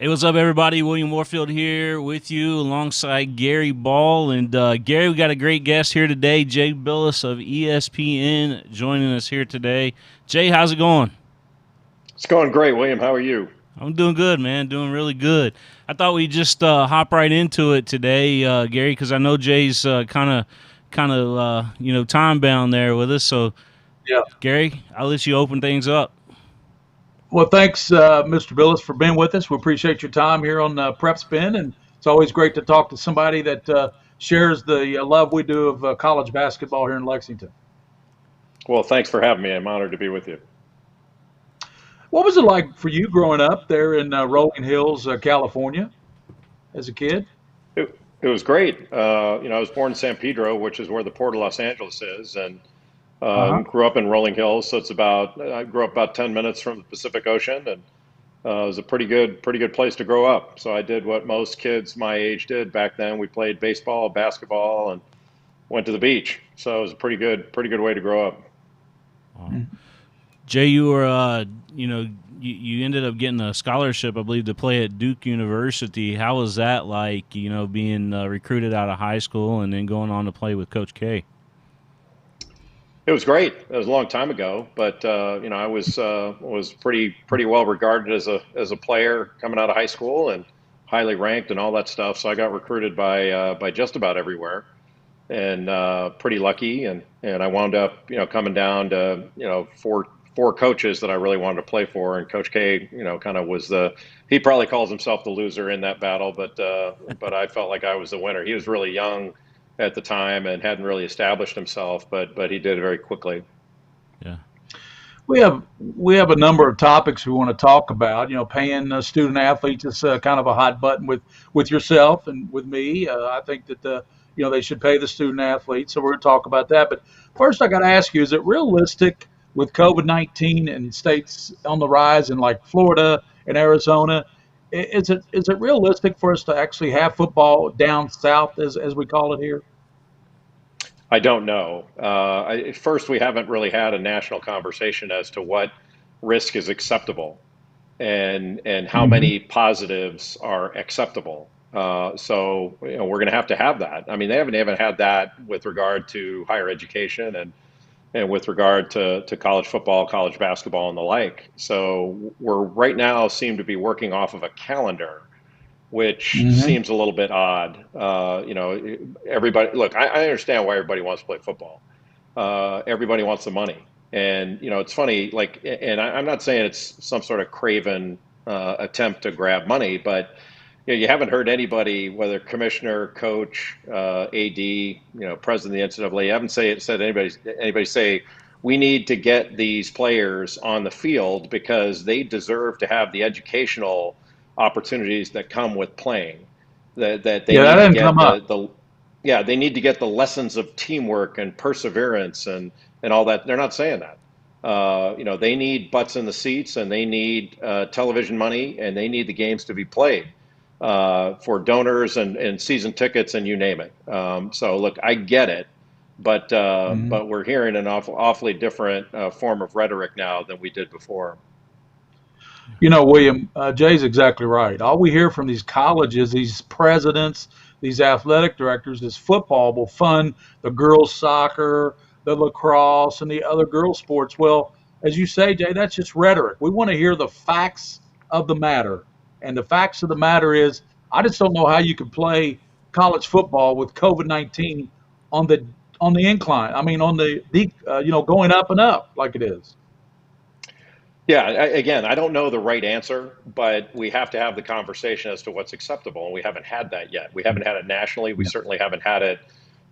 Hey, what's up, everybody? William Warfield here with you alongside Gary Ball. And Gary, we got a great guest here today, Jay Bilas of ESPN, joining us here today. Jay, how's it going? It's going great, William. How are you? I'm doing good, man. Doing really good. I thought we'd just hop right into it today, Gary, because I know Jay's time bound there with us. So, Yeah. Gary, I'll let you open things up. Well, thanks, Mr. Billis, for being with us. We appreciate your time here on PrepSpin, and it's always great to talk to somebody that shares the love we do of college basketball here in Lexington. Well, thanks for having me. I'm honored to be with you. What was it like for you growing up there in Rolling Hills, California, as a kid? It was great. I was born in San Pedro, which is where the Port of Los Angeles is, and Uh-huh. grew up in Rolling Hills. So I grew up about 10 minutes from the Pacific Ocean, and it was a pretty good place to grow up. So I did what most kids my age did back then. We played baseball, basketball, and went to the beach. So it was a pretty good way to grow up. Jay, you were, you ended up getting a scholarship, I believe, to play at Duke University. How was that like, being recruited out of high school and then going on to play with Coach K? It was great. It was a long time ago, but I was pretty well regarded as a player coming out of high school and highly ranked and all that stuff. So I got recruited by just about everywhere, and pretty lucky. And I wound up coming down to four coaches that I really wanted to play for, and Coach K kind of was the he probably calls himself the loser in that battle, but I felt like I was the winner. He was really young at the time and hadn't really established himself, but he did very quickly. Yeah. We have a number of topics we want to talk about. Paying student athletes is kind of a hot button with yourself and with me. I think that they should pay the student athletes. So we're going to talk about that. But first, I got to ask you: is it realistic with COVID-19 and states on the rise in like Florida and Arizona? Is it realistic for us to actually have football down south, as we call it here? I don't know. First, we haven't really had a national conversation as to what risk is acceptable and how Hmm. many positives are acceptable. So we're going to have that. I mean, they haven't even had that with regard to higher education and with regard to college football, college basketball, and the like. So we're right now seem to be working off of a calendar which Hmm. seems a little bit odd. Everybody, look, I understand why everybody wants to play football. Everybody wants the money, and it's funny. Like, and I'm not saying it's some sort of craven attempt to grab money, but you haven't heard anybody, whether commissioner, coach, AD, president of the NCAA, you haven't said anybody say we need to get these players on the field because they deserve to have the educational opportunities that come with playing. That they Yeah, that need to didn't get come up. the yeah, they need to get the lessons of teamwork and perseverance and all that. They're not saying that. They need butts in the seats and they need television money and they need the games to be played for donors and season tickets and you name it. So look, I get it, Mhm. but we're hearing an awfully different form of rhetoric now than we did before. William, Jay's exactly right. All we hear from these colleges, these presidents, these athletic directors, is football will fund the girls' soccer, the lacrosse, and the other girls' sports. Well, as you say, Jay, that's just rhetoric. We want to hear the facts of the matter. And the facts of the matter is, I just don't know how you can play college football with COVID-19 on the incline. I mean, on the going up and up like it is. Yeah, again, I don't know the right answer, but we have to have the conversation as to what's acceptable, and we haven't had that yet. We haven't had it nationally. We Yeah. certainly haven't had it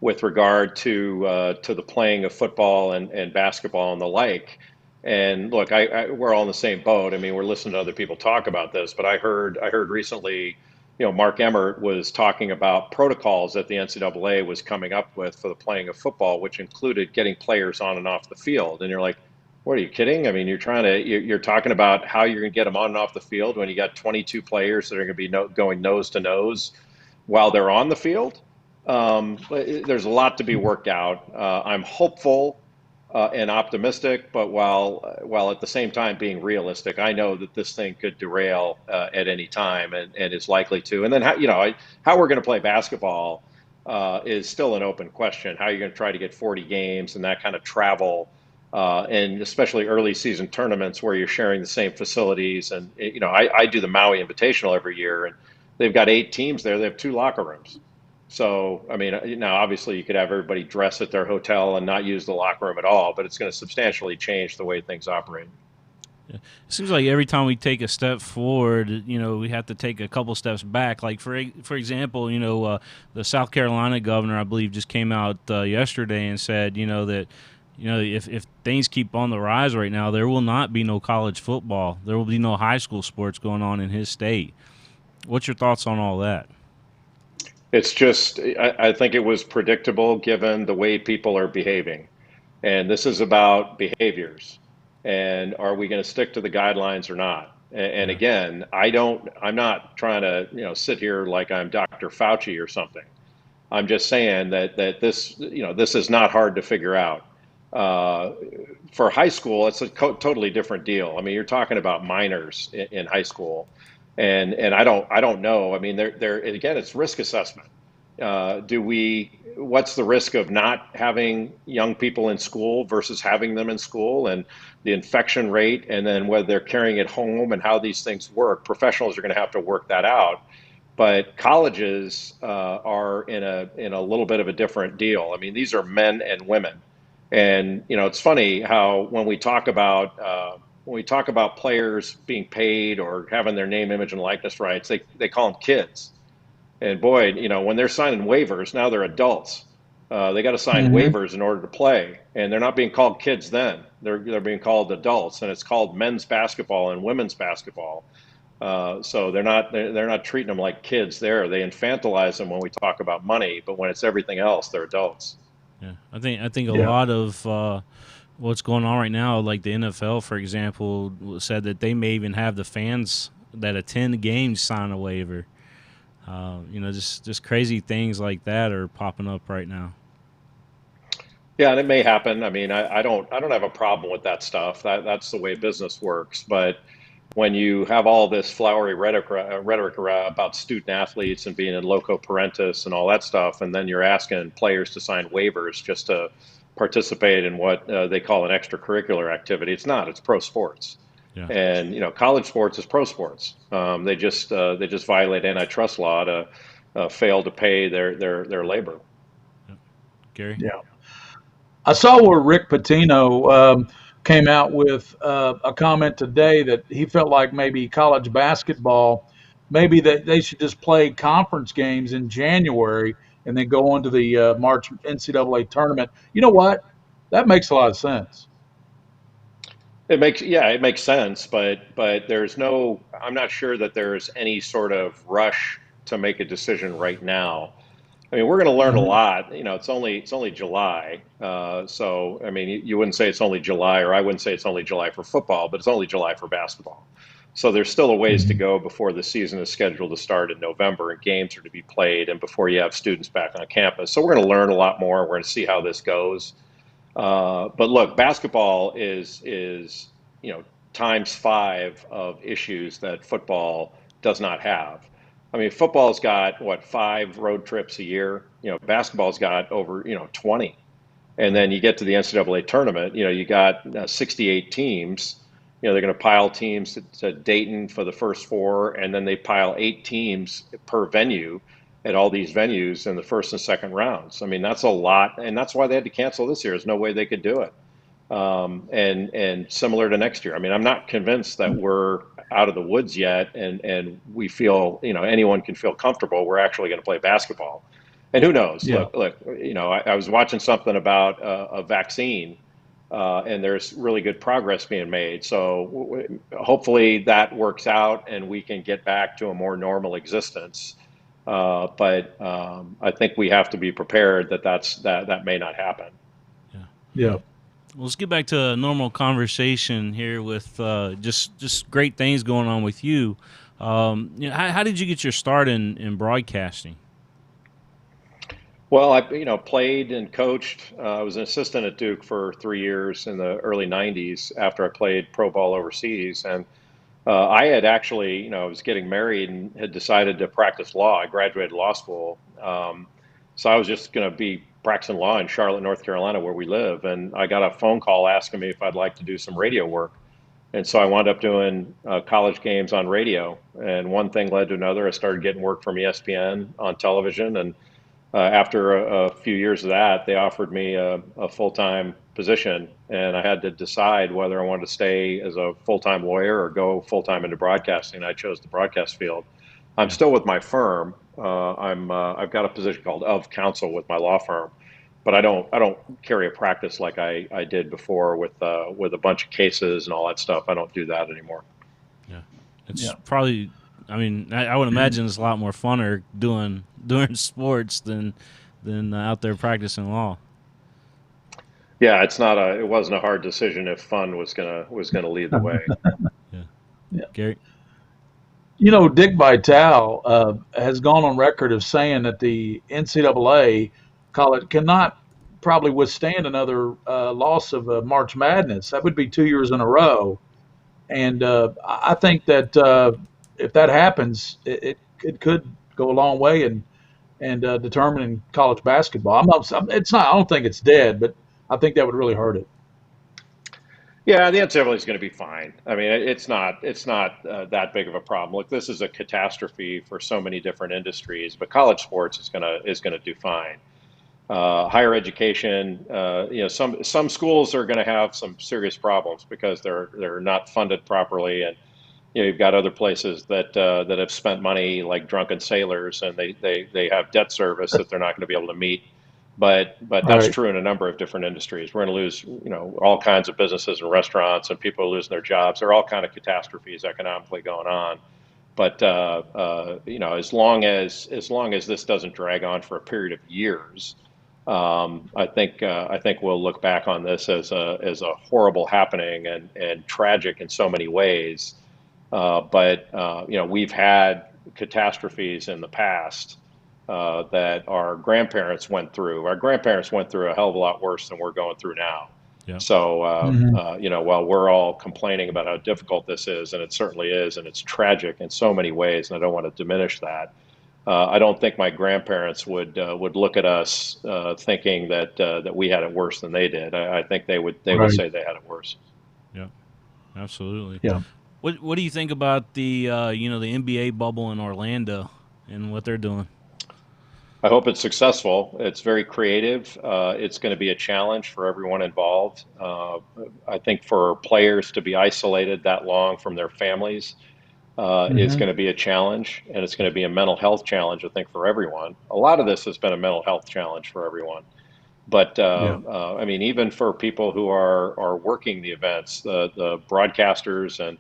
with regard to the playing of football and basketball and the like. And look, we're all in the same boat. I mean, we're listening to other people talk about this, but I heard recently, Mark Emmert was talking about protocols that the NCAA was coming up with for the playing of football, which included getting players on and off the field. And you're like, what are you kidding? I mean, you're talking about how you're going to get them on and off the field when you got 22 players that are going to be going nose to nose while they're on the field. There's a lot to be worked out. I'm hopeful and optimistic, but while at the same time being realistic. I know that this thing could derail at any time, and is likely to. And then how we're going to play basketball is still an open question. How you're going to try to get 40 games and that kind of travel, and especially early season tournaments where you're sharing the same facilities. And I do the Maui Invitational every year, and they've got 8 teams there. They have 2 locker rooms. So, I mean, now obviously you could have everybody dress at their hotel and not use the locker room at all, but it's going to substantially change the way things operate. Yeah. It seems like every time we take a step forward, we have to take a couple steps back. Like for example, the South Carolina governor, I believe, just came out yesterday and said, that if things keep on the rise right now, there will not be no college football. There will be no high school sports going on in his state. What's your thoughts on all that? It's just, I think it was predictable given the way people are behaving. And this is about behaviors. And are we going to stick to the guidelines or not? And Yeah. again, I'm not trying to, sit here like I'm Dr. Fauci or something. I'm just saying that this is not hard to figure out. Uh, for high school, it's a totally different deal. I mean, you're talking about minors in high school, and I don't know. I mean, there again, it's risk assessment. What's the risk of not having young people in school versus having them in school, and the infection rate, and then whether they're carrying it home, and how these things work? Professionals are going to have to work that out. But colleges are in a little bit of a different deal. I mean, these are men and women, and it's funny how when we talk about players being paid or having their name, image, and likeness rights, they call them kids. And boy, when they're signing waivers, now they're adults. They got to sign Hmm. waivers in order to play, and they're not being called kids then. They're being called adults, and it's called men's basketball and women's basketball. So they're not treating them like kids there. They infantilize them when we talk about money, but when it's everything else, they're adults. Yeah, I think a Yeah. lot of what's going on right now, like the NFL, for example, said that they may even have the fans that attend games sign a waiver. Just crazy things like that are popping up right now. Yeah, and it may happen. I mean, I don't have a problem with that stuff. That's the way business works. But when you have all this flowery rhetoric about student athletes and being in loco parentis and all that stuff, and then you're asking players to sign waivers just to participate in what they call an extracurricular activity, it's not. It's pro sports, Yeah, and college sports is pro sports. They just violate antitrust law to fail to pay their labor. Gary. Yeah. I saw where Rick Pitino came out with a comment today that he felt like maybe college basketball, maybe that they should just play conference games in January and then go on to the March NCAA tournament. You know what? That makes a lot of sense. It makes sense, but there's no. I'm not sure that there's any sort of rush to make a decision right now. I mean, we're going to learn a Hmm. lot. It's only July, so I mean, you wouldn't say it's only July, or I wouldn't say it's only July for football, but it's only July for basketball. So there's still a ways to Hmm. go before the season is scheduled to start in November and games are to be played, and before you have students back on campus. So we're going to learn a lot more. We're going to see how this goes. But look, basketball is you know times five of issues that football does not have. I mean, football's got what, 5 road trips a year. Basketball's got over 20. And Yeah. then you get to the NCAA tournament. You got 68 teams. They're going to pile teams to Dayton for the first four, and then they pile 8 teams per venue at all these venues in the first and second rounds. I mean, that's a lot, and that's why they had to cancel this year. There's no way they could do it. And similar to next year. I mean, I'm not convinced that we're out of the woods yet, and we feel anyone can feel comfortable. We're actually going to play basketball, and who knows? Yeah. Look. I was watching something about a vaccine, and there's really good progress being made. So hopefully that works out, and we can get back to a more normal existence. But I think we have to be prepared that may not happen. Yeah. Yeah. Well, let's get back to a normal conversation here with just great things going on with you. How did you get your start in broadcasting? Well, I played and coached. I was an assistant at Duke for 3 years in the early '90s after I played pro ball overseas, and I had actually, I was getting married and had decided to practice law. I graduated law school, so I was just going to be practicing law in Charlotte, North Carolina, where we live, and I got a phone call asking me if I'd like to do some radio work. And so I wound up doing college games on radio, and one thing led to another. I started getting work from ESPN on television, and after a few years of that, they offered me a full-time position, and I had to decide whether I wanted to stay as a full-time lawyer or go full-time into broadcasting. I chose the broadcast field. I'm Yeah. still with my firm. I've got a position called of counsel with my law firm, but I don't carry a practice like I did before with a bunch of cases and all that stuff. I don't do that anymore. Yeah. It's Yeah. probably. I mean, I would imagine it's a lot more funner doing sports than out there practicing law. Yeah, it wasn't a hard decision if fun was gonna lead the way. Yeah. Yeah. Gary. Dick Vitale has gone on record of saying that the NCAA cannot probably withstand another loss of March Madness. That would be 2 years in a row. And I think that if that happens, it could go a long way in determining college basketball. It's not. I don't think it's dead, but I think that would really hurt it. Yeah, the NCAA is going to be fine. I mean, it's not that big of a problem. Look, this is a catastrophe for so many different industries, but college sports is gonna do fine. Higher education, some schools are going to have some serious problems because they're not funded properly, and you've got other places that have spent money like drunken sailors, and they have debt service that they're not going to be able to meet. But that's Right. true in a number of different industries. We're going to lose, all kinds of businesses and restaurants, and people are losing their jobs. There are all kind of catastrophes economically going on. But as long as this doesn't drag on for a period of years, I think we'll look back on this as a horrible happening and tragic in so many ways. But we've had catastrophes in the past that our grandparents went through. Our grandparents went through a hell of a lot worse than we're going through now. Yeah. So, Hmm. while we're all complaining about how difficult this is, and it certainly is, and it's tragic in so many ways, and I don't want to diminish that. I don't think my grandparents would look at us thinking that we had it worse than they did. I think they would Right. say they had it worse. Yeah. Absolutely. Yeah. What do you think about the NBA bubble in Orlando and what they're doing? I hope it's successful. It's very creative. It's going to be a challenge for everyone involved. I think for players to be isolated that long from their families is Hmm. going to be a challenge, and it's going to be a mental health challenge, I think, for everyone. A lot of this has been a mental health challenge for everyone. But Yeah. I mean, even for people who are working the events, the broadcasters and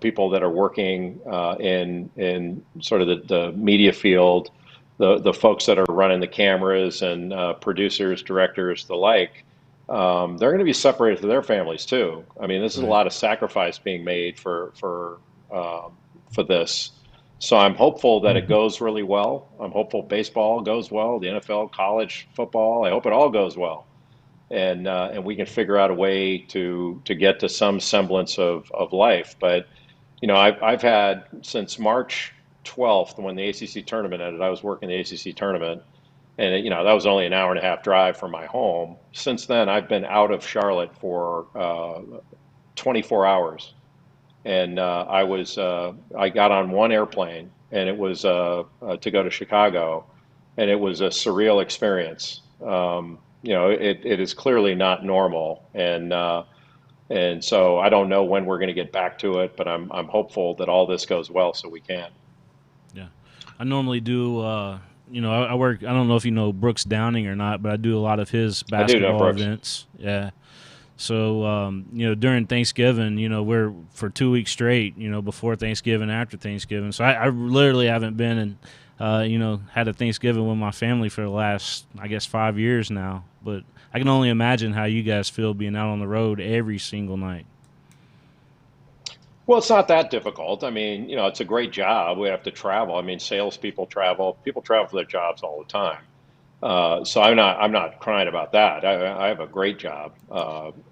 people that are working in sort of the media field, the folks that are running the cameras and producers, directors, the like, they're going to be separated from their families too. I mean, this is a Right. lot of sacrifice being made for this. So I'm hopeful that it Hmm. goes really well. I'm hopeful baseball goes well, the NFL, college football. I hope it all goes well, and we can figure out a way to get to some semblance of life. But I've had since March 12th when the ACC tournament ended. I was working the ACC tournament, and that was only an hour and a half drive from my home. Since then, I've been out of Charlotte for 24 hours, and I got on one airplane, and it was to go to Chicago, and it was a surreal experience. It is clearly not normal, and so I don't know when we're going to get back to it, but I'm hopeful that all this goes well so we can. Yeah. I normally do. I work. I don't know if you know Brooks Downing or not, but I do a lot of his I do know basketball Brooks. events. Yeah. So during Thanksgiving, we're for 2 weeks straight. Before Thanksgiving, after Thanksgiving. So I literally haven't been in, had a Thanksgiving with my family for the last, I guess, 5 years now. But I can only imagine how you guys feel being out on the road every single night. Well, it's not that difficult. I mean, it's a great job. We have to travel. I mean, salespeople travel. People travel for their jobs all the time. So I'm not crying about that. I have a great job.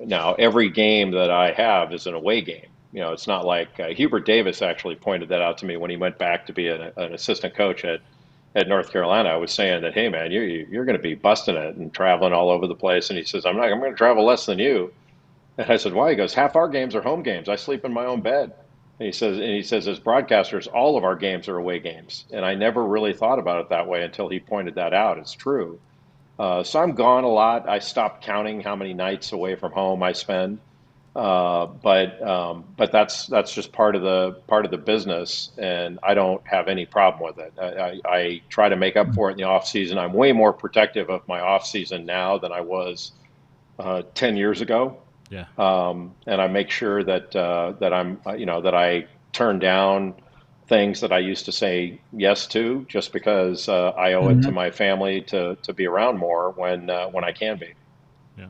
Now every game that I have is an away game. It's not like Hubert Davis actually pointed that out to me when he went back to be an assistant coach at North Carolina. I was saying that, hey man, you're going to be busting it and traveling all over the place. And he says, I'm going to travel less than you. And I said, why? He goes, half our games are home games. I sleep in my own bed. And he says, as broadcasters, all of our games are away games. And I never really thought about it that way until he pointed that out. It's true. So I'm gone a lot. I stopped counting how many nights away from home I spend. But that's just part of the business, and I don't have any problem with it. I try to make up for it in the off season. I'm way more protective of my off season now than I was 10 years ago. Yeah. And I make sure that I turn down things that I used to say yes to, just because I owe it to Mhm. my family to be around more when I can be. Yeah.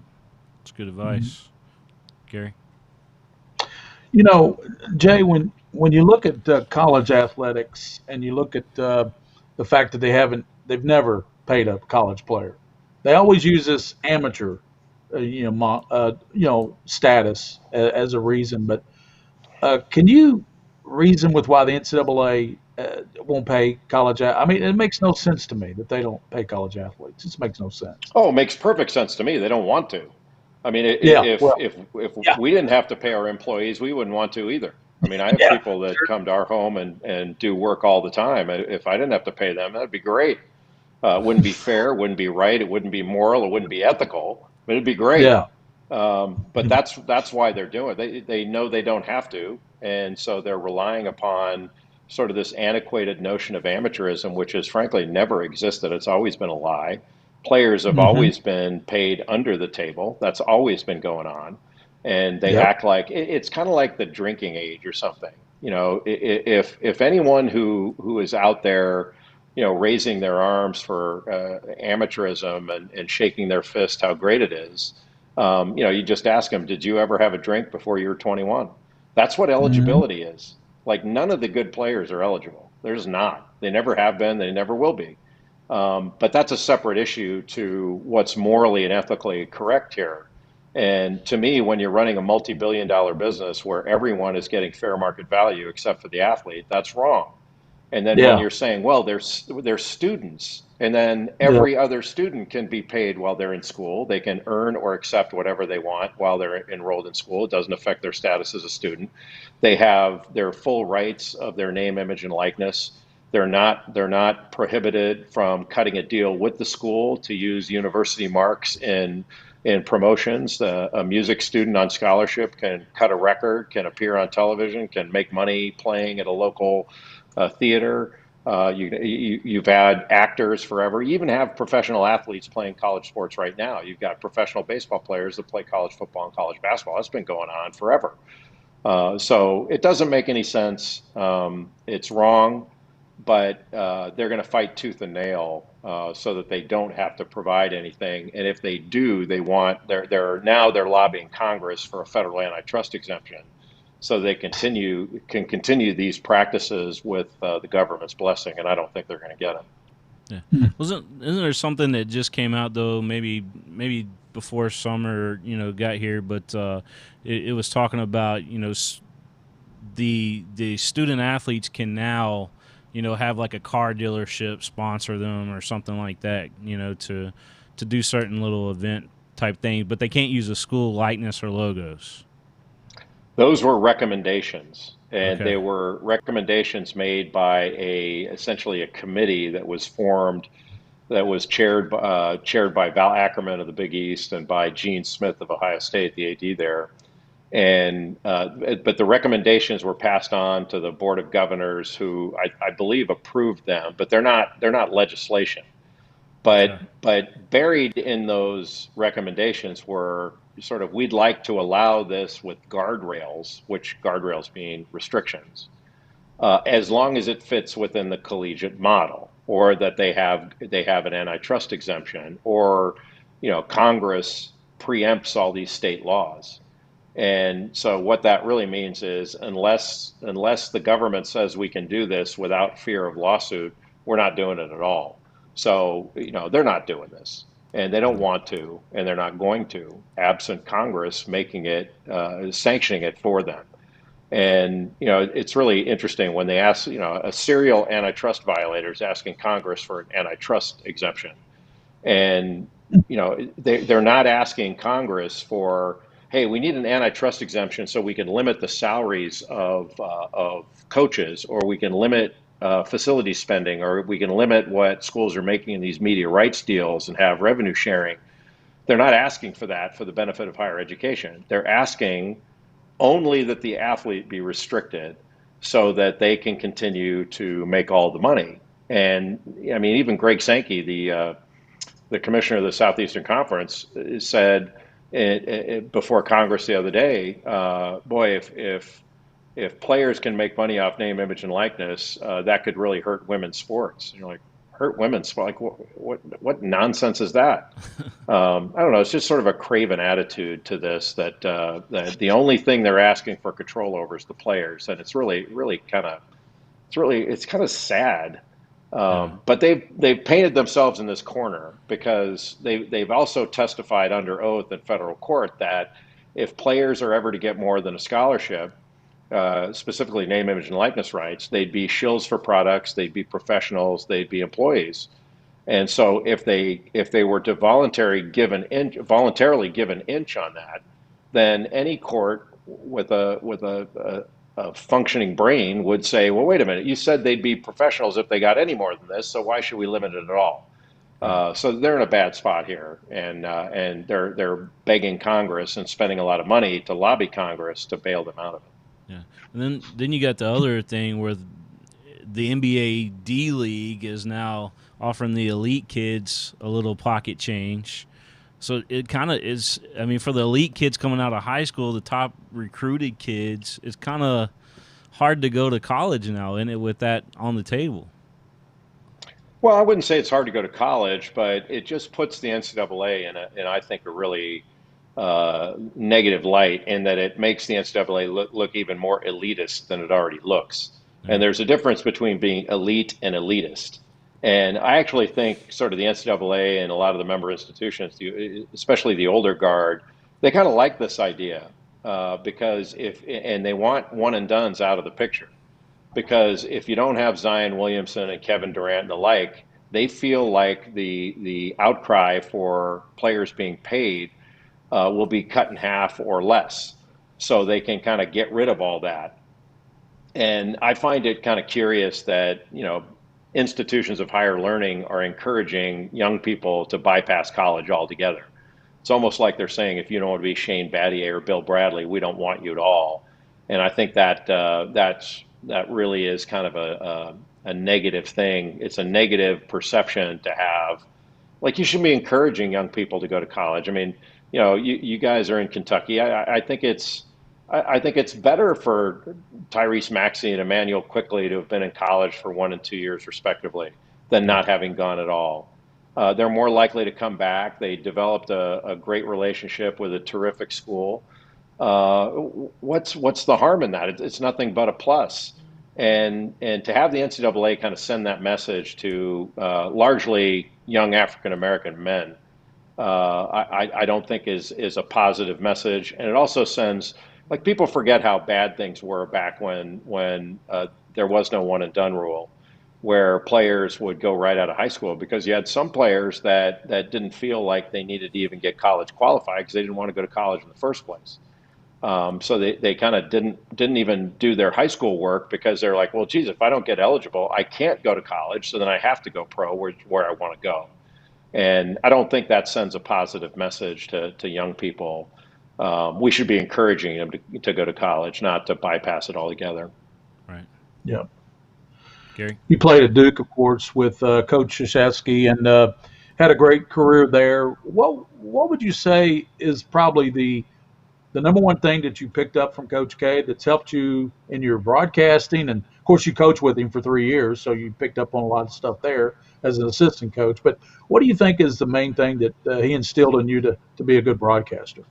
It's good Mhm. advice, Gary. You know, Jay, when you look at college athletics and you look at the fact that they've never paid a college player, they always use this amateur, status as a reason. But can you reason with why the NCAA won't pay I mean, it makes no sense to me that they don't pay college athletes. It just makes no sense. Oh, it makes perfect sense to me. They don't want to. I mean, Yeah, if well, if yeah, we didn't have to pay our employees, we wouldn't want to either. I mean, I have yeah, people that come to our home and do work all the time. If I didn't have to pay them, that'd be great. It wouldn't be fair, it wouldn't be right, it wouldn't be moral, it wouldn't be ethical, but it'd be great. yeah, But that's why they're doing it. They know they don't have to, and so they're relying upon sort of this antiquated notion of amateurism, which has frankly never existed. It's always been a lie. Players have hmm always been paid under the table. That's always been going on, and they yep, act like it's kind of like the drinking age or something. If anyone who is out there, raising their arms for amateurism and shaking their fist how great it is, you just ask them, did you ever have a drink before you were 21? That's what hmm eligibility is. Like, none of the good players are eligible. There's not. They never have been. They never will be. But that's a separate issue to what's morally and ethically correct here. And to me, when you're running a multi-billion-dollar business where everyone is getting fair market value except for the athlete, that's wrong. And then when yeah, you're saying, well, they're students, and then yeah. every other student can be paid while they're in school. They can earn or accept whatever they want while they're enrolled in school. It doesn't affect their status as a student. They have their full rights of their name, image, and likeness. They're not prohibited from cutting a deal with the school to use university marks in promotions. A music student on scholarship can cut a record, can appear on television, can make money playing at a local theater. You've had actors forever. You even have professional athletes playing college sports right now. You've got professional baseball players that play college football and college basketball. That's been going on forever. So it doesn't make any sense. It's wrong, but they're going to fight tooth and nail so that they don't have to provide anything. And if they do, they're lobbying Congress for a federal antitrust exemption, so they can continue these practices with the government's blessing. And I don't think they're going to get it. Yeah. Isn't there something that just came out though? Maybe before summer, got here, but it was talking about the student athletes can now have like a car dealership sponsor them or something like that. To do certain little event type things, but they can't use a school likeness or logos. Those were recommendations, and Okay. they were recommendations made by essentially a committee that was formed, that was chaired by Val Ackerman of the Big East and by Gene Smith of Ohio State, the AD there. And but the recommendations were passed on to the Board of Governors, who I believe approved them, but they're not legislation. Okay. But buried in those recommendations were sort of, we'd like to allow this with guardrails, which guardrails mean restrictions, as long as it fits within the collegiate model, or that they have an antitrust exemption, or Congress preempts all these state laws. And so what that really means is, unless the government says we can do this without fear of lawsuit, we're not doing it at all. So, they're not doing this, and they don't want to, and they're not going to, absent Congress making it, sanctioning it for them. And, it's really interesting when they ask, a serial antitrust violator is asking Congress for an antitrust exemption. And, they're not asking Congress for, hey, we need an antitrust exemption so we can limit the salaries of coaches, or we can limit facility spending, or we can limit what schools are making in these media rights deals and have revenue sharing. They're not asking for that for the benefit of higher education. They're asking only that the athlete be restricted so that they can continue to make all the money. And I mean, even Greg Sankey, the commissioner of the Southeastern Conference, said before Congress the other day, boy, if players can make money off name, image, and likeness, that could really hurt women's sports. You're like, hurt women's sport? Like, what nonsense is that? I don't know. It's just sort of a craven attitude to this, that the only thing they're asking for control over is the players, and it's really kind of it's kind of sad. But they've painted themselves in this corner because they've also testified under oath in federal court that if players are ever to get more than a scholarship, specifically name, image, and likeness rights, they'd be shills for products, they'd be professionals, they'd be employees. And so if they were to voluntarily give an inch on that, then any court with a functioning brain would say, well, wait a minute, you said they'd be professionals if they got any more than this, so why should we limit it at all? So they're in a bad spot here, and they're begging Congress and spending a lot of money to lobby Congress to bail them out of it. Yeah, and then you got the other thing where the NBA D League is now offering the elite kids a little pocket change. So it kind of is, I mean, for the elite kids coming out of high school, the top recruited kids, it's kind of hard to go to college now, isn't it, with that on the table? Well, I wouldn't say it's hard to go to college, but it just puts the NCAA in I think, a really negative light, in that it makes the NCAA look even more elitist than it already looks. And there's a difference between being elite and elitist. And I actually think sort of the NCAA and a lot of the member institutions, especially the older guard, they kind of like this idea because and they want one and dones out of the picture. Because if you don't have Zion Williamson and Kevin Durant and the like, they feel like the outcry for players being paid will be cut in half or less, so they can kind of get rid of all that. And I find it kind of curious that, institutions of higher learning are encouraging young people to bypass college altogether. It's almost like they're saying, if you don't want to be Shane Battier or Bill Bradley, we don't want you at all. And I think that that really is kind of a negative thing. It's a negative perception to have. Like, you should be encouraging young people to go to college. I mean, you guys are in Kentucky. I think it's better for Tyrese Maxey and Emmanuel Quickley to have been in college for 1 and 2 years respectively than not having gone at all. They're more likely to come back. They developed a great relationship with a terrific school. What's the harm in that? It's nothing but a plus. And to have the NCAA kind of send that message to largely young African American men, I don't think is a positive message. And it also sends, like, people forget how bad things were back when there was no one and done rule, where players would go right out of high school, because you had some players that didn't feel like they needed to even get college qualified because they didn't want to go to college in the first place. So they kind of didn't even do their high school work, because they're like, well, geez, if I don't get eligible, I can't go to college, so then I have to go pro where I want to go. And I don't think that sends a positive message to young people. We should be encouraging them to go to college, not to bypass it altogether. Right. Yeah. Gary? He played at Duke, of course, with Coach Krzyzewski, and had a great career there. What would you say is probably the number one thing that you picked up from Coach K that's helped you in your broadcasting? And of course, you coached with him for 3 years, so you picked up on a lot of stuff there as an assistant coach. But what do you think is the main thing that he instilled in you to be a good broadcaster?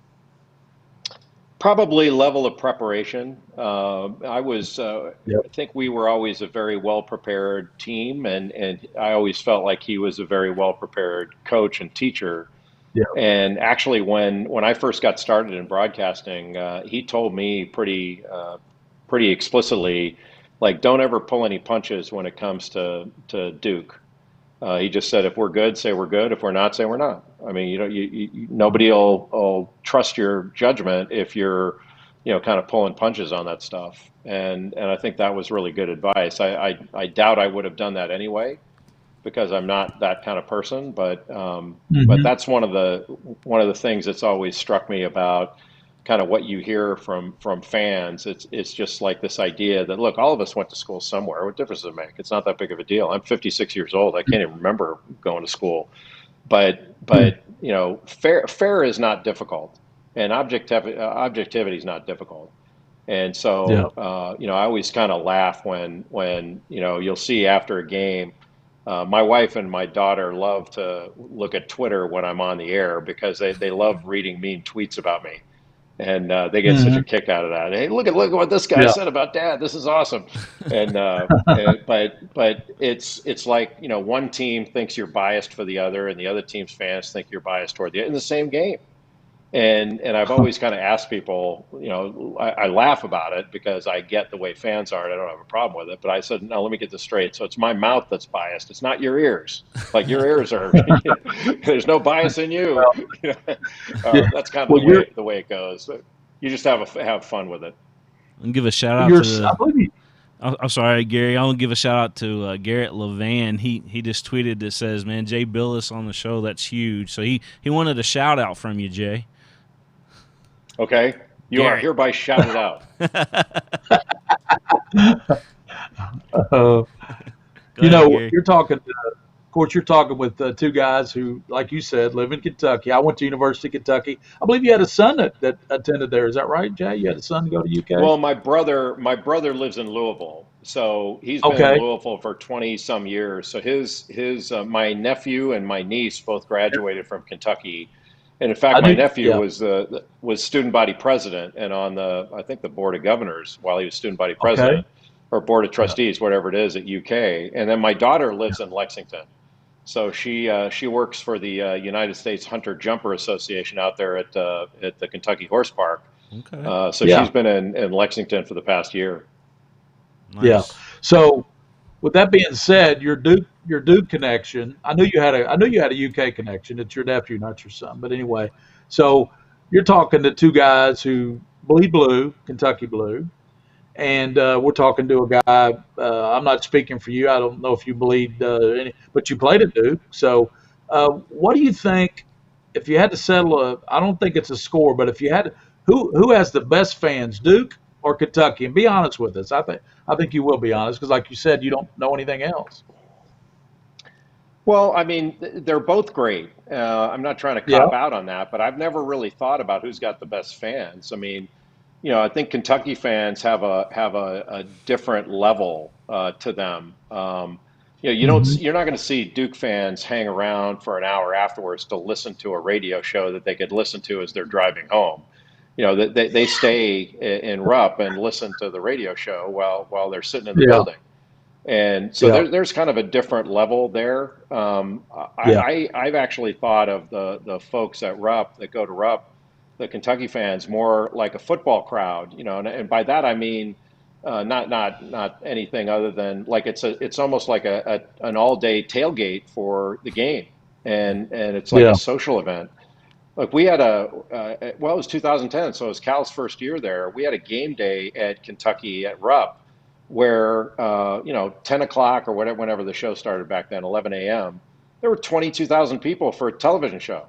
Probably level of preparation. Yep. I think we were always a very well prepared team, and I always felt like he was a very well prepared coach and teacher. Yeah. And actually, when I first got started in broadcasting, he told me pretty explicitly, like, don't ever pull any punches when it comes to Duke. He just said, if we're good, say we're good. If we're not, say we're not. I mean, nobody will trust your judgment if you're, kind of pulling punches on that stuff. And I think that was really good advice. I doubt I would have done that anyway because I'm not that kind of person. But Hmm. that's one of the things that's always struck me about kind of what you hear from fans. It's just like this idea that, look, all of us went to school somewhere. What difference does it make? It's not that big of a deal. I'm 56 years old. I can't even remember going to school. But fair is not difficult, and objectivity is not difficult. And Yeah. so, I always kind of laugh when you'll see after a game. My wife and my daughter love to look at Twitter when I'm on the air because they love reading mean tweets about me, and they get such a Hmm. kick out of that. Hey, look at what this guy Yeah. said about Dad. This is awesome. But it's like, one team thinks you're biased for the other, and the other team's fans think you're biased toward the in the same game. And I've always kind of asked people, I laugh about it because I get the way fans are, and I don't have a problem with it. But I said, no, let me get this straight. So it's my mouth that's biased. It's not your ears. Like, your ears are, there's no bias in you. Well, yeah. That's kind of Well, the way it goes. You just have fun with it. And give a shout out you're. to the. I believe you. I'm sorry, Gary. I want to give a shout out to Garrett Levan. He just tweeted that says, "Man, Jay Billis on the show. That's huge." So he wanted a shout out from you, Jay. Okay, you are Garrett. hereby shouted out. Uh, Go ahead, Gary. you're talking. Of course, you're talking with two guys who, like you said, live in Kentucky. I went to University of Kentucky. I believe you had a son that attended there. Is that right, Jay? You had a son go to UK? Well, my brother lives in Louisville, so he's been in Okay. Louisville for 20 some years. So his my nephew and my niece both graduated from Kentucky, and in fact, I my do. nephew Yeah. was student body president and on the, I think, the board of governors while he was student body Okay. president, or board of Yeah. trustees, whatever it is, at UK. And then my daughter lives in Lexington, so she works for the United States Hunter Jumper Association out there at the Kentucky Horse Park. Okay. So she's Yeah. been in Lexington for the past year. Yeah. Nice. So, with that being said, your Duke connection. I knew you had a UK connection. It's your nephew, not your son. But anyway, so you're talking to two guys who bleed blue, Kentucky blue, and we're talking to a guy. I'm not speaking for you. I don't know if you bleed any, but you played at Duke. So, what do you think? If you had to settle I don't think it's a score, but if you had, who has the best fans, Duke or Kentucky? And be honest with us. I think you will be honest because, like you said, you don't know anything else. Well, I mean, they're both great. I'm not trying to Yeah. cop out on that, but I've never really thought about who's got the best fans. I mean, I think Kentucky fans have a different level to them. Hmm. you're not going to see Duke fans hang around for an hour afterwards to listen to a radio show that they could listen to as they're driving home. They stay in Rupp and listen to the radio show while they're sitting in the Yeah. building. And so Yeah. there's kind of a different level there. Yeah. I've actually thought of the folks at Rupp that go to Rupp, the Kentucky fans, more like a football crowd, and by that I mean not anything other than, like, it's almost like an all day tailgate for the game, and it's like a Yeah. social event. Look, we had well, it was 2010, so it was Cal's first year there. We had a game day at Kentucky at Rupp where, 10 o'clock or whatever, whenever the show started back then, 11 a.m., there were 22,000 people for a television show.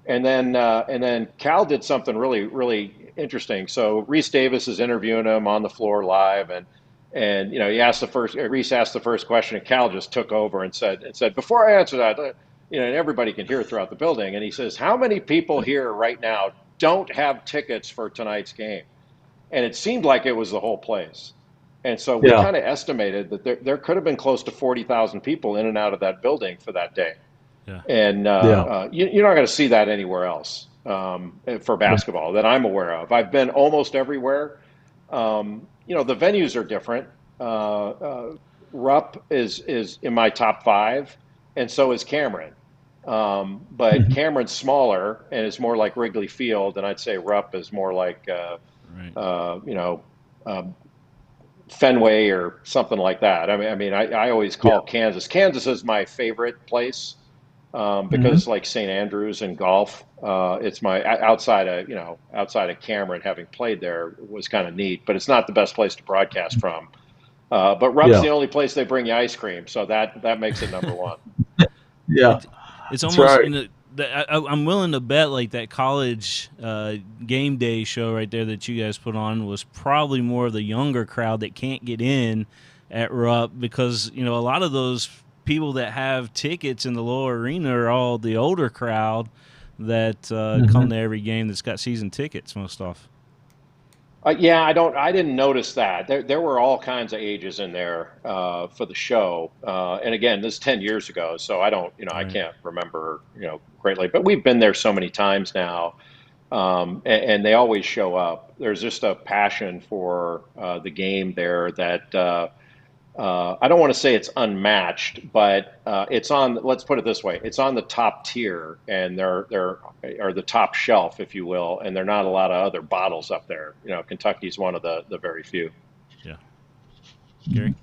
And then Cal did something really, really interesting. So Reese Davis is interviewing him on the floor live, and Reese asked the first question, and Cal just took over and said, before I answer that, and everybody can hear it throughout the building. And he says, how many people here right now don't have tickets for tonight's game? And it seemed like it was the whole place. And so we Yeah. kind of estimated that there could have been close to 40,000 people in and out of that building for that day. Yeah. And Yeah. you're not going to see that anywhere else. for basketball that I'm aware of. I've been almost everywhere. The venues are different. Rupp is in my top five, and so is Cameron. But Mhm. Cameron's smaller and is more like Wrigley Field, and I'd say Rupp is more like Right. uh, you know um, Fenway or something like that. I always Yeah. call Kansas. Kansas is my favorite place Hmm. because, like St. Andrews and golf, it's my outside of Cameron, having played there was kind of neat. But it's not the best place to broadcast from. But Rupp's Yeah. the only place they bring you ice cream, so that makes it number one. Yeah. It, it's That's almost right. I'm willing to bet like that college game day show right there that you guys put on was probably more of the younger crowd that can't get in at Rupp because a lot of those people that have tickets in the lower arena are all the older crowd that come Hmm. to every game that's got season tickets most often. Yeah, I didn't notice that. There were all kinds of ages in there for the show. And again, this is 10 years ago, so I don't, I Right. can't remember, greatly. But we've been there so many times now, and they always show up. There's just a passion for the game there that I don't want to say it's unmatched, but it's on. Let's put it this way: it's on the top tier, and they're or the top shelf, if you will. And there are not a lot of other bottles up there. Kentucky's one of the very few. Yeah. Gary.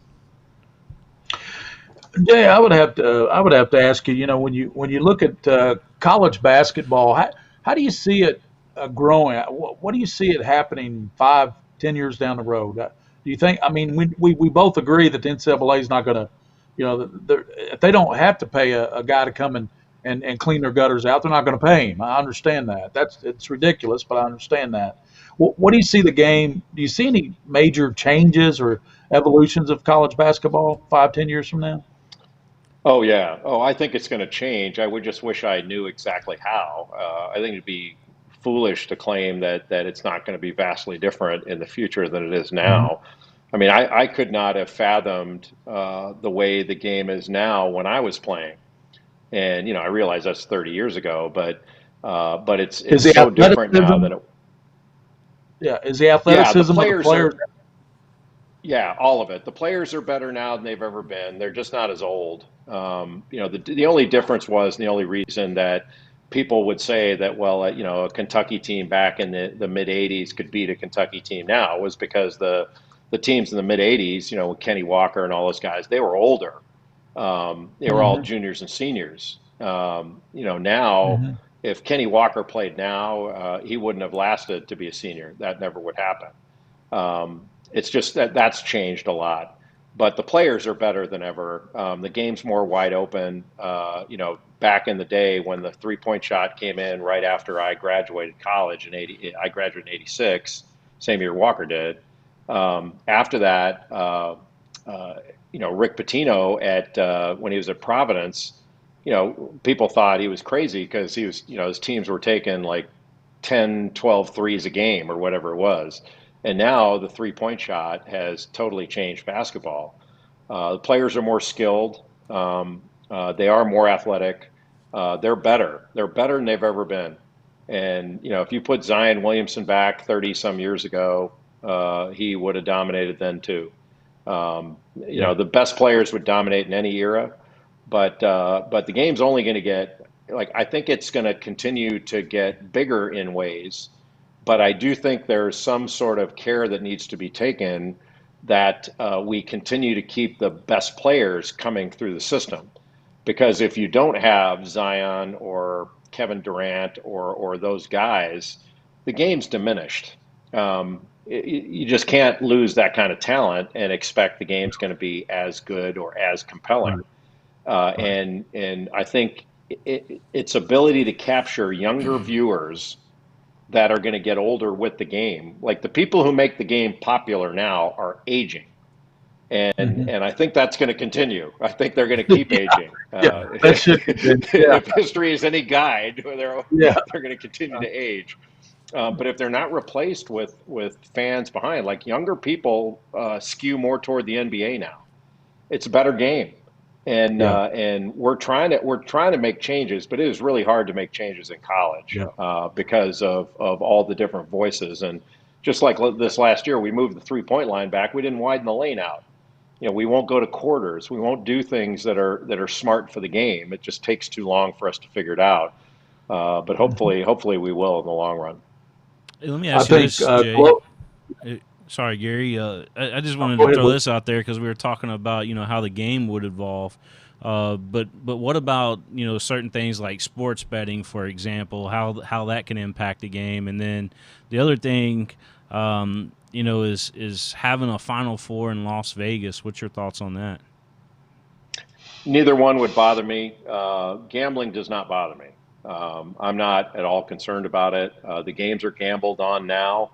Jay, I would have to ask you. When you look at college basketball, how do you see it growing? What do you see it happening 5, 10 years down the road? Do you think? I mean, we both agree that the NCAA is not going to, if they don't have to pay a guy to come and clean their gutters out, they're not going to pay him. I understand that. It's ridiculous, but I understand that. What do you see the game? Do you see any major changes or evolutions of college basketball 5, 10 years from now? Oh yeah. Oh, I think it's going to change. I would just wish I knew exactly how. I think it'd be foolish to claim that it's not going to be vastly different in the future than it is Mhm. now. I mean, I could not have fathomed the way the game is now when I was playing. And I realize that's 30 years ago, but it's Is the so different now athleticism? than it. Yeah, is the Yeah, the athleticism of the players players? are. Yeah, all of it. The players are better now than they've ever been. They're just not as old. The only difference was, and the only reason that people would say that, well, a Kentucky team back in the mid '80s could beat a Kentucky team now was because the teams in the mid '80s, with Kenny Walker and all those guys, they were older. They were all Hmm. juniors and seniors. Now, Hmm. if Kenny Walker played now, he wouldn't have lasted to be a senior. That never would happen. It's just that's changed a lot, but the players are better than ever. The game's more wide open. Back in the day when the three-point shot came in right after I graduated college in '80, I graduated in '86, same year Walker did. After that, Rick Pitino at when he was at Providence, people thought he was crazy because he was, his teams were taking like 10, 12 threes a game or whatever it was. And now the three-point shot has totally changed basketball. The players are more skilled. They are more athletic. They're better. They're better than they've ever been. And if you put Zion Williamson back 30 some years ago, he would have dominated then too. Yeah. The best players would dominate in any era, but the game's only going to get, like, I think it's going to continue to get bigger in ways, but I do think there's some sort of care that needs to be taken that we continue to keep the best players coming through the system. Because if you don't have Zion or Kevin Durant or those guys, the game's diminished. You just can't lose that kind of talent and expect the game's going to be as good or as compelling. Right. Right. And I think its ability to capture younger viewers that are going to get older with the game, like the people who make the game popular now, are aging. And Hmm. and I think that's going to continue. I think they're going to keep Yeah. aging. Yeah. That should continue. Yeah. If history is any guide, Yeah. they're going to continue to age. But if they're not replaced with fans behind, like younger people skew more toward the NBA now. It's a better game. Yeah. And we're trying to make changes, but it is really hard to make changes in college Yeah. because of all the different voices. And just like this last year, we moved the 3-point line back. We didn't widen the lane out. We won't go to quarters. We won't do things that are smart for the game. It just takes too long for us to figure it out. But hopefully we will in the long run. Hey, let me I ask you think this, Jay. Sorry, Gary. I just wanted go to ahead, throw Will. this out there because we were talking about how the game would evolve. But what about certain things like sports betting, for example, how that can impact the game, and then the other thing, is having a Final Four in Las Vegas. What's your thoughts on that? Neither one would bother me. Gambling does not bother me. I'm not at all concerned about it. The games are gambled on now,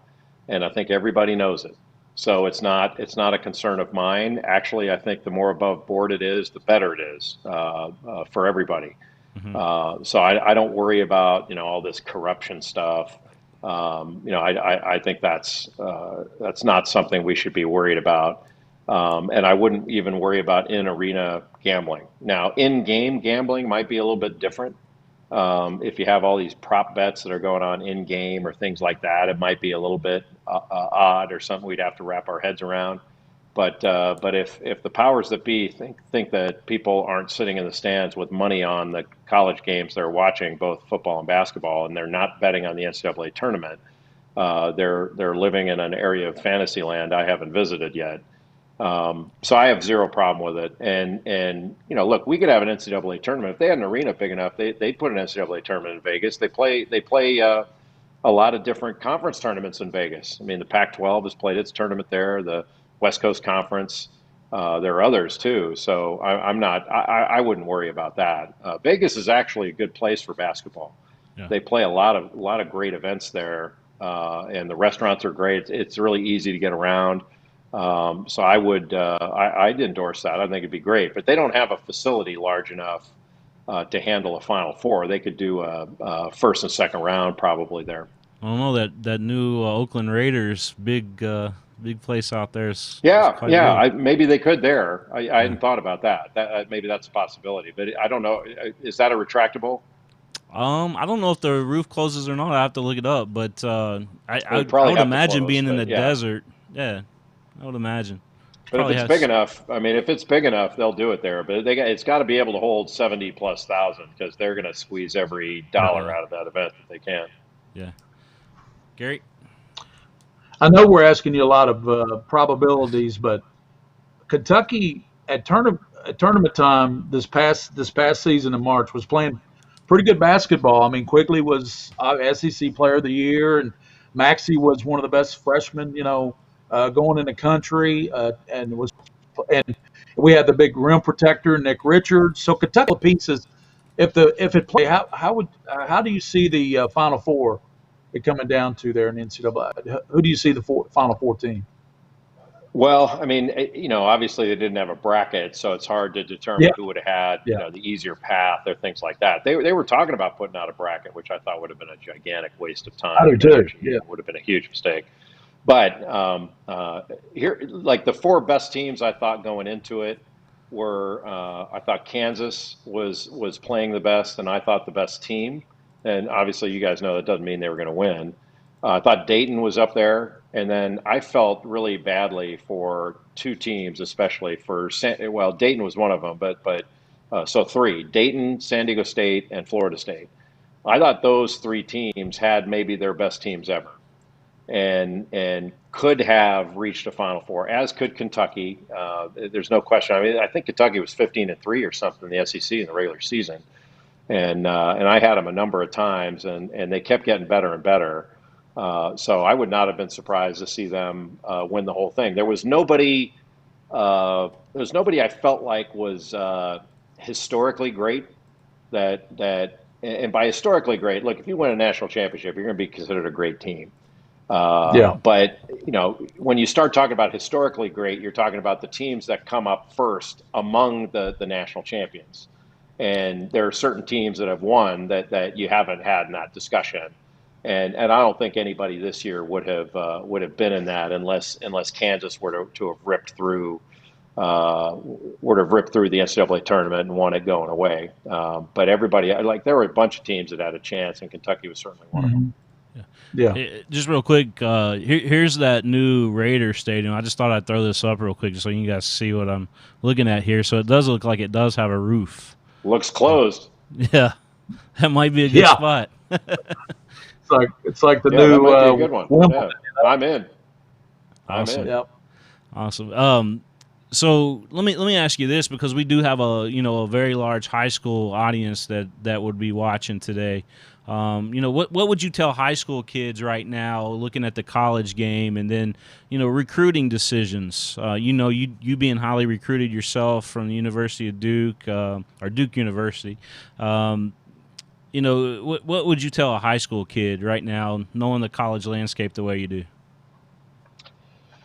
and I think everybody knows it. So it's not a concern of mine. Actually, I think the more above board it is, the better it is for everybody. Hmm. So I don't worry about all this corruption stuff. I think that's not something we should be worried about. And I wouldn't even worry about in arena gambling. Now, in game gambling might be a little bit different. If you have all these prop bets that are going on in game or things like that, it might be a little bit odd or something we'd have to wrap our heads around. But if the powers that be think that people aren't sitting in the stands with money on the college games they're watching, both football and basketball, and they're not betting on the NCAA tournament, they're living in an area of fantasy land I haven't visited yet. So I have zero problem with it. And look, we could have an NCAA tournament if they had an arena big enough. They'd put an NCAA tournament in Vegas. They play a lot of different conference tournaments in Vegas. I mean, the Pac-12 has played its tournament there. The West Coast Conference. There are others too. So I'm not. I wouldn't worry about that. Vegas is actually a good place for basketball. Yeah. They play a lot of great events there, and the restaurants are great. It's really easy to get around. So I'd endorse that. I think it'd be great. But they don't have a facility large enough to handle a Final Four. They could do a first and second round probably there. I don't know that new Oakland Raiders big place out there is Yeah, quite yeah. big. Maybe they could there. I Yeah. hadn't thought about that. Maybe that's a possibility, but I don't know. Is that a retractable? I don't know if the roof closes or not. I have to look it up, but It would I probably would have to imagine close, being in the but yeah. desert. Yeah, I would imagine. But if Probably it's big has. enough, I mean, if it's big enough, they'll do it there. But it's got to be able to hold 70 plus thousand because they're going to squeeze every dollar Yeah, out of that event that they can. yeah. Gary. I know we're asking you a lot of probabilities, but Kentucky at tournament time this past season in March was playing pretty good basketball. I mean, Quigley was SEC Player of the Year, and Maxey was one of the best freshmen, going in the country, and we had the big rim protector Nick Richards. So Kentucky pieces. If it play, how do you see the Final Four it coming down to there in the NCAA? Who do you see the Final Four team? Well, I mean, obviously they didn't have a bracket, so it's hard to Yeah, determine who would have had, yeah, the easier path or things like that. They were talking about putting out a bracket, which I thought would have been a gigantic waste of I time do and too. energy, Yeah, and would have been a huge mistake. But here, like the four best teams I thought going into it were, I thought Kansas was playing the best, and I thought the best team. And obviously, you guys know that doesn't mean they were going to win. I thought Dayton was up there, and then I felt really badly for two teams, especially for well, Dayton was one of them, but so three: Dayton, San Diego State, and Florida State. I thought those three teams had maybe their best teams ever and could have reached a Final Four, as could Kentucky. There's no question. I mean, I think Kentucky was 15-3 or something in the SEC in the regular season, and I had them a number of times, and they kept getting better and better. So I would not have been surprised to see them win the whole thing. There was nobody I felt like was historically great. And by historically great, look, if you win a national championship, you're going to be considered a great team. yeah, But when you start talking about historically great, you're talking about the teams that come up first among the national champions. And there are certain teams that have won that you haven't had in that discussion. And I don't think anybody this year would have been in that unless Kansas were to have ripped through would have ripped through the NCAA tournament and won it going away. But everybody, like, there were a bunch of teams that had a chance, and Kentucky was certainly one of them. Mm-hmm. Yeah. Just real quick, here's that new Raider stadium. I just thought I'd throw this up real quick just so you guys see what I'm looking at here. So it does look like it does have a roof. Looks closed. Yeah, that might be a good spot. It's like the Yeah, that new might be a good one. Wimbledon. Yeah. I'm in. I'm Awesome. in. Yep. Awesome. So let me ask you this, because we do have a very large high school audience that would be watching today. What would you tell high school kids right now looking at the college game, and then recruiting decisions? You being highly recruited yourself from the University of Duke, or Duke University. What would you tell a high school kid right now, knowing the college landscape the way you do?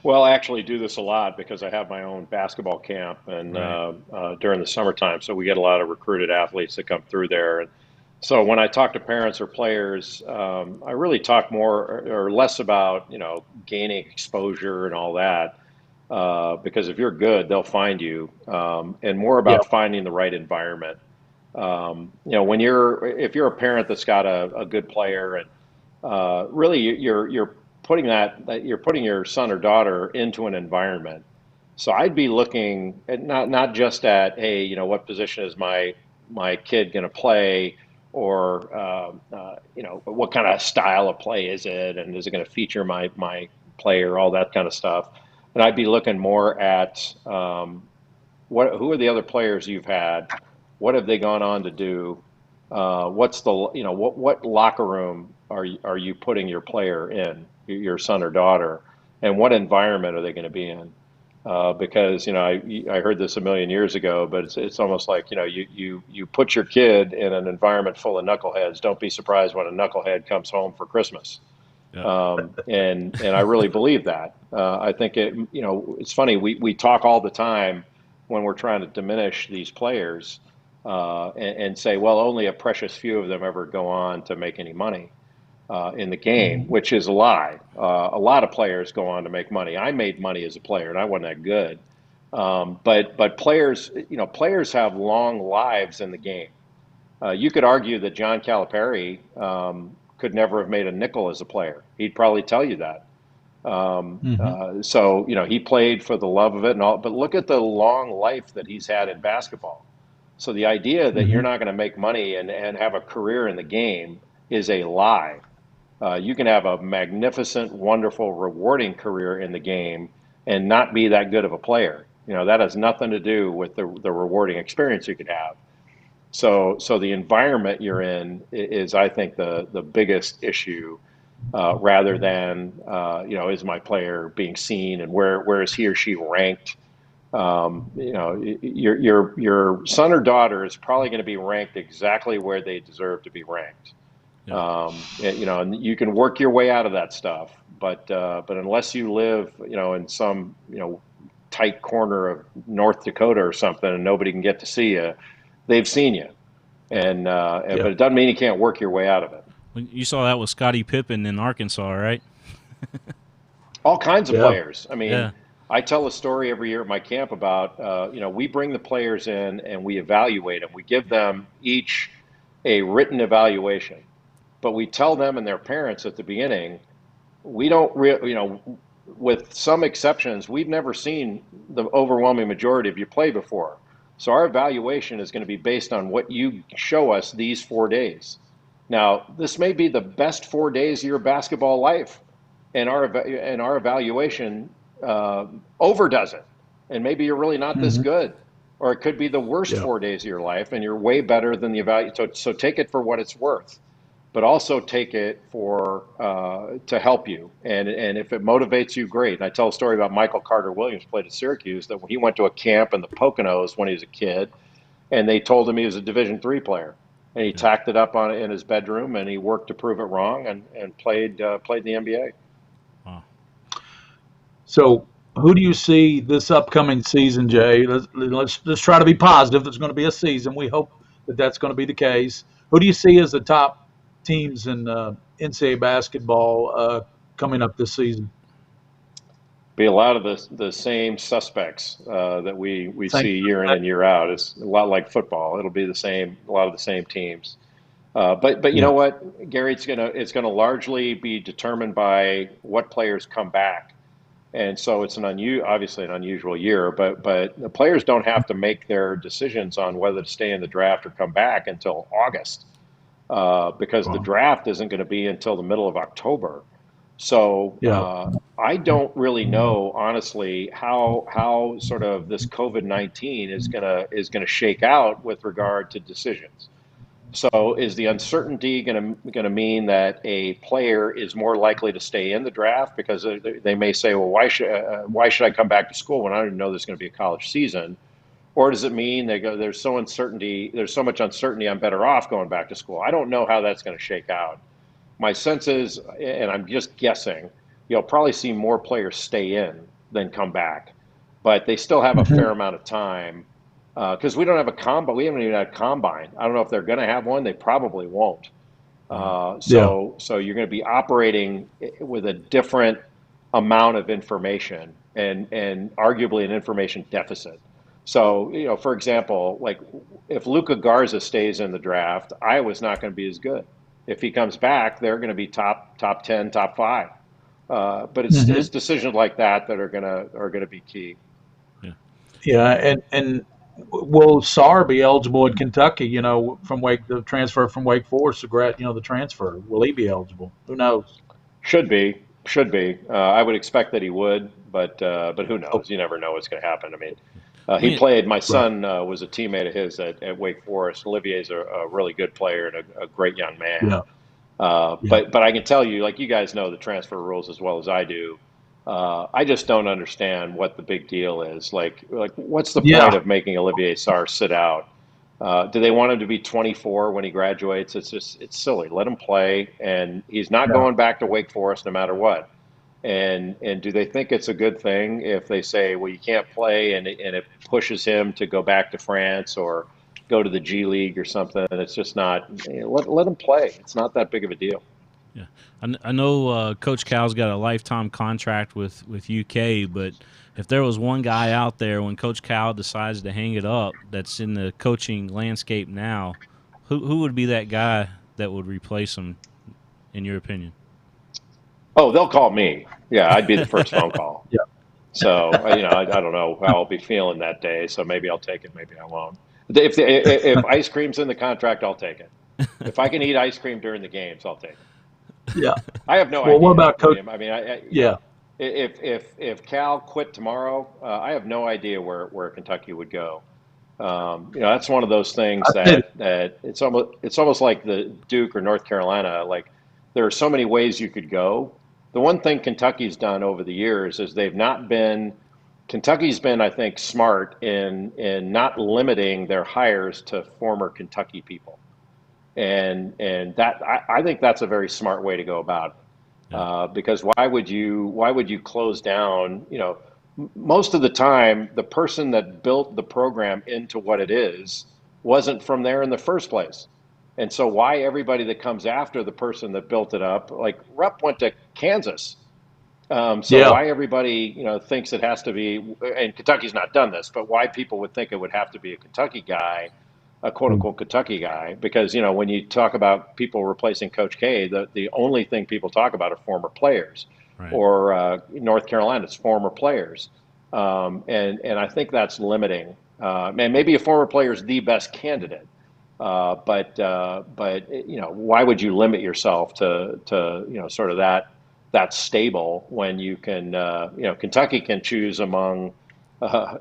Well, I actually do this a lot because I have my own basketball camp and Right. during the summertime, so we get a lot of recruited athletes that come through there. And so when I talk to parents or players, I really talk more or less about gaining exposure and all that, because if you're good, they'll find you, and more Yeah. about finding the right environment. If you're a parent that's got a good player, and really you're putting your son or daughter into an environment. So I'd be looking at not just at, hey, what position is my kid going to play, or what kind of style of play is it, and is it going to feature my player, all that kind of stuff. And I'd be looking more at, who are the other players you've had, what have they gone on to do, what's the what locker room are you putting your player in, your son or daughter, and what environment are they going to be in? Because I heard this a million years ago, but it's almost like you put your kid in an environment full of knuckleheads. Don't be surprised when a knucklehead comes home for Christmas. Yeah. And I really believe that. I think it's funny, we talk all the time when we're trying to diminish these players, and say, well, only a precious few of them ever go on to make any money in the game, Mm-hmm. which is a lie. A lot of players go on to make money. I made money as a player, and I wasn't that good. But players have long lives in the game. You could argue that John Calipari could never have made a nickel as a player. He'd probably tell you that. Mm-hmm. So he played for the love of it and all. But look at the long life that he's had in basketball. So the idea that you're Mm-hmm. not going to make money and have a career in the game is a lie. You can have a magnificent, wonderful, rewarding career in the game and not be that good of a player. That has nothing to do with the rewarding experience you could have. So the environment you're in is, I think, the biggest issue, rather than is my player being seen, and where is he or she ranked. Your son or daughter is probably going to be ranked exactly where they deserve to be ranked. Yeah. And you can work your way out of that stuff, but unless you live in some tight corner of North Dakota or something, and nobody can get to see you, they've seen you. But Yeah. it doesn't mean you can't work your way out of it. You saw that with Scottie Pippen in Arkansas, right? All kinds of Yeah. players. I mean, Yeah. I tell a story every year at my camp about, we bring the players in and we evaluate them. We give them each a written evaluation, but we tell them and their parents at the beginning, we don't, with some exceptions, we've never seen the overwhelming majority of you play before. So our evaluation is going to be based on what you show us these 4 days. Now, this may be the best 4 days of your basketball life, and our evaluation overdoes it, and maybe you're really not this Mm-hmm. good, or it could be the worst Yeah. 4 days of your life, and you're way better than the evaluation. So take it for what it's worth, but also take it for to help you, and if it motivates you, great. And I tell a story about Michael Carter Williams, played at Syracuse, that when he went to a camp in the Poconos when he was a kid, and they told him he was a Division III player, and he Yeah. tacked it up in his bedroom, and he worked to prove it wrong, and played in the NBA. Wow. So, who do you see this upcoming season, Jay? Let's try to be positive. There's going to be a season. We hope that that's going to be the case. Who do you see as the top teams in NCAA basketball coming up this season? be a lot of the same suspects that we Same. see year in and year out. It's a lot like football. It'll be the same, a lot of the same teams. But you Yeah. know what, Gary, it's gonna largely be determined by what players come back. And so it's obviously an unusual year, but the players don't have to make their decisions on whether to stay in the draft or come back until August, because the Wow. draft isn't going to be until the middle of October. So Yeah. I don't really know, honestly, how sort of this COVID-19 is gonna shake out with regard to decisions. So is the uncertainty going to mean that a player is more likely to stay in the draft because they may say, well, why should I come back to school when I don't even know there's going to be a college season? Or does it mean they go, there's so much uncertainty, I'm better off going back to school? I don't know how that's going to shake out. My sense is, and I'm just guessing, you'll probably see more players stay in than come back, but they still have a fair Hmm. amount of time because we don't have a combine. We haven't even had a combine. I don't know if they're going to have one. They probably won't. Right. Yeah. So you're going to be operating with a different amount of information and arguably an information deficit. So, for example, like if Luca Garza stays in the draft, Iowa's not going to be as good. If he comes back, they're going to be top 10, top five. But it's Hmm. decisions like that are gonna be key. Yeah. Yeah. And will Sarr be eligible in Kentucky? From the transfer from Wake Forest, the transfer. Will he be eligible? Who knows? Should be. I would expect that he would, but who Oh, knows? You never know what's going to happen. I mean, I he mean, played. My right. son was a teammate of his at Wake Forest. Olivier's a really good player and a great young man. Yeah. Yeah. But I can tell you, like you guys know the transfer rules as well as I do. I just don't understand what the big deal is. Like what's the point Yeah. of making Olivier Sarr sit out? Do they want him to be 24 when he graduates? It's silly. Let him play, and he's not Yeah. going back to Wake Forest no matter what. And do they think it's a good thing if they say, well, you can't play, and it pushes him to go back to France or go to the G League or something? It's just not. Let him play. It's not that big of a deal. yeah, I know Coach Cal's got a lifetime contract with UK, but if there was one guy out there when Coach Cal decides to hang it up that's in the coaching landscape now, who would be that guy that would replace him, in your opinion? Oh, they'll call me. Yeah, I'd be the first phone call. Yeah. So, I don't know how I'll be feeling that day. So maybe I'll take it, maybe I won't. If ice cream's in the contract, I'll take it. If I can eat ice cream during the games, I'll take it. Yeah. I have no Well, what idea, about Coach? William. I mean, Yeah. if Cal quit tomorrow, I have no idea where Kentucky would go. That's one of those things I said, that it's almost like the Duke or North Carolina. Like there are so many ways you could go. The one thing Kentucky's done over the years is they've not been. Kentucky's been, I think, smart in not limiting their hires to former Kentucky people, and that I think that's a very smart way to go about it. Yeah. Because why would you close down? Most of the time, the person that built the program into what it is wasn't from there in the first place. And so why everybody that comes after the person that built it up, like Rupp went to Kansas. So yeah. why everybody, thinks it has to be, and Kentucky's not done this, but why people would think it would have to be a Kentucky guy, a quote unquote Kentucky guy, because, when you talk about people replacing Coach K, the only thing people talk about are former players, Right. or North Carolina's former players. And I think that's limiting. And maybe a former player is the best candidate. But why would you limit yourself to sort of that stable when you can Kentucky can choose among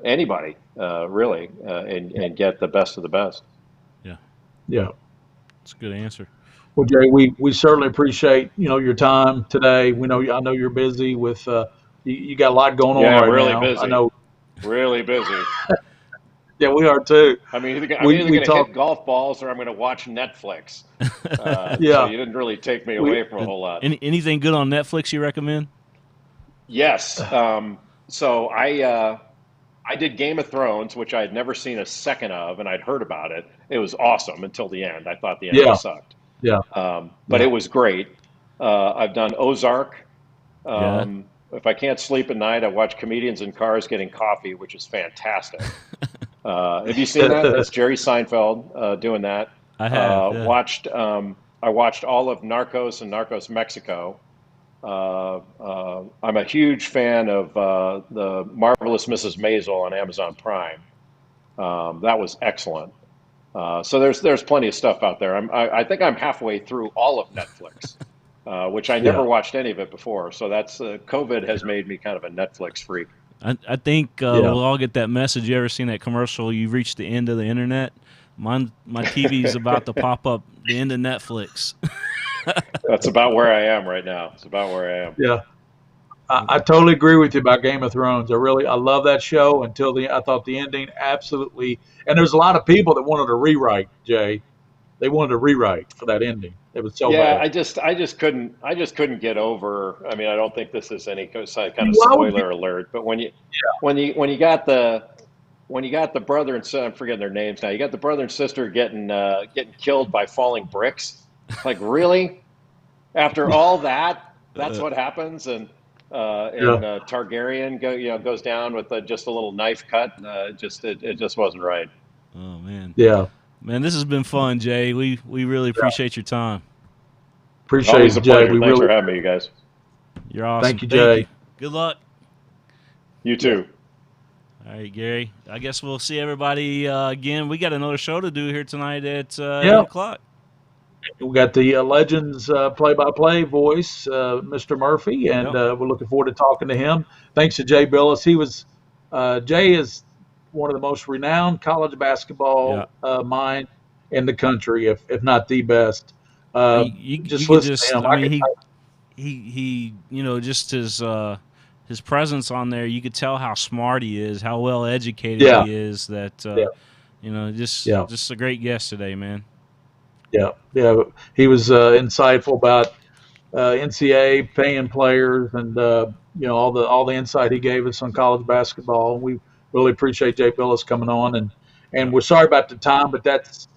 anybody really and get the best of the best. Yeah, Yeah. that's a good answer. Well, Jay, we certainly appreciate your time today. I know you're busy with you got a lot going on Yeah, I'm right really now. I busy, know. really busy. Yeah, we are too. I'm We either we going to talk. hit golf balls or I'm going to watch Netflix. So Yeah. you didn't really take me We away from a whole lot. Anything good on Netflix you recommend? Yes. So I did Game of Thrones, which I had never seen a second of, and I'd heard about it. It was awesome until the end. I thought the ending Yeah. sucked, Yeah. but Yeah. it was great. I've done Ozark. Yeah. if I can't sleep at night, I watch comedians in cars getting coffee, which is fantastic. Have you seen that? That's Jerry Seinfeld doing that. I have, yeah. I watched all of Narcos and Narcos Mexico. I'm a huge fan of the Marvelous Mrs. Maisel on Amazon Prime. That was excellent. So there's plenty of stuff out there. I think I'm halfway through all of Netflix, which I never Yeah. watched any of it before. So that's COVID has made me kind of a Netflix freak. I think Yeah. we'll all get that message. You ever seen that commercial? You've reached the end of the internet. My TV's about to pop up the end of Netflix. That's about where I am right now. It's about where I am. Yeah. I totally agree with you about Game of Thrones. I love that show I thought the ending absolutely, and there's a lot of people that wanted to rewrite, Jay. They wanted to rewrite for that ending. It was so Yeah, bad. I just couldn't get over. I mean, I don't think this is any kind of Why would you? spoiler alert, but when you got the brother and son, I'm forgetting their names now. You got the brother and sister getting killed by falling bricks. Like really? After all that, that's Uh, what happens, and Yeah. Targaryen goes down with just a little knife cut. It just wasn't right. oh man, Yeah. man, this has been fun, Jay. We really Yeah. appreciate your time. Appreciate Always a it, Jay. pleasure. We Thanks really for having me, you guys. You're awesome. thank you, Thank you. Jay. Good luck. You Yeah. too. All right, Gary. I guess we'll see everybody again. We got another show to do here tonight at Yeah. 8:00. We got the Legends play-by-play voice, Mr. Murphy, and Yep. we're looking forward to talking to him. Thanks to Jay Billis. Jay is one of the most renowned college Yeah. basketball mind in the country, if not the best. You Just could listen to just. him. I mean, he. Just his presence on there. You could tell how smart he is, how well educated Yeah, he is. That yeah, yeah, just a great guest today, man. yeah. He was insightful about NCAA paying players, and all the insight he gave us on college basketball. We really appreciate Jay Billis coming on, and Yep. we're sorry about the time, but that's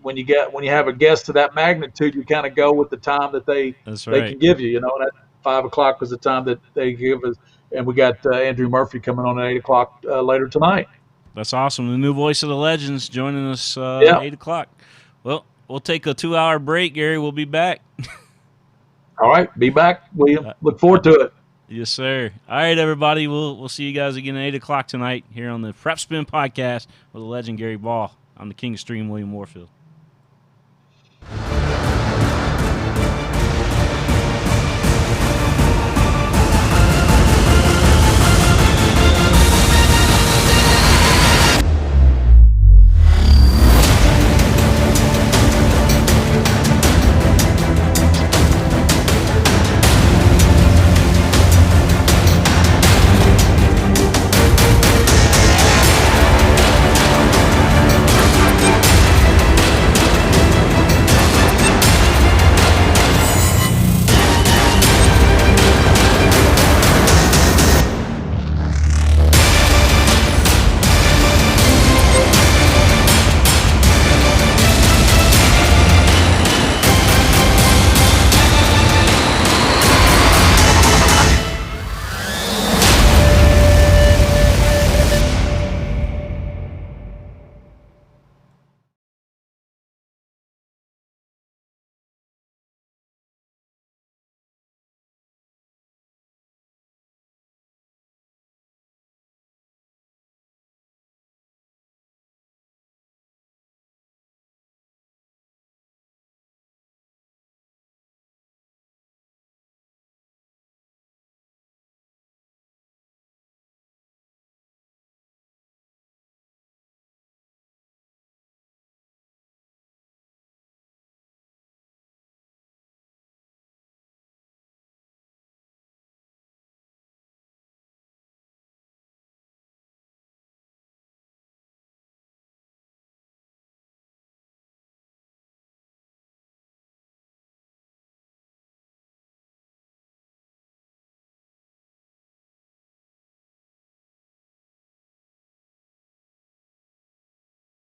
when you have a guest to that magnitude, you kind of go with the time that That's they right. can give you. And that 5 o'clock was the time that they give us, and we got Andrew Murphy coming on at 8 o'clock later tonight. That's awesome. The new voice of the Legends joining us Yeah. 8 o'clock. Well, we'll take a 2-hour break, Gary. We'll be back. All right, be back, William. Uh, Look forward to it. Yes, sir. All right, everybody. We'll see you guys again at 8 o'clock tonight here on the PrepSpin podcast with the legend Gary Ball. I'm the King of Stream, William Warfield.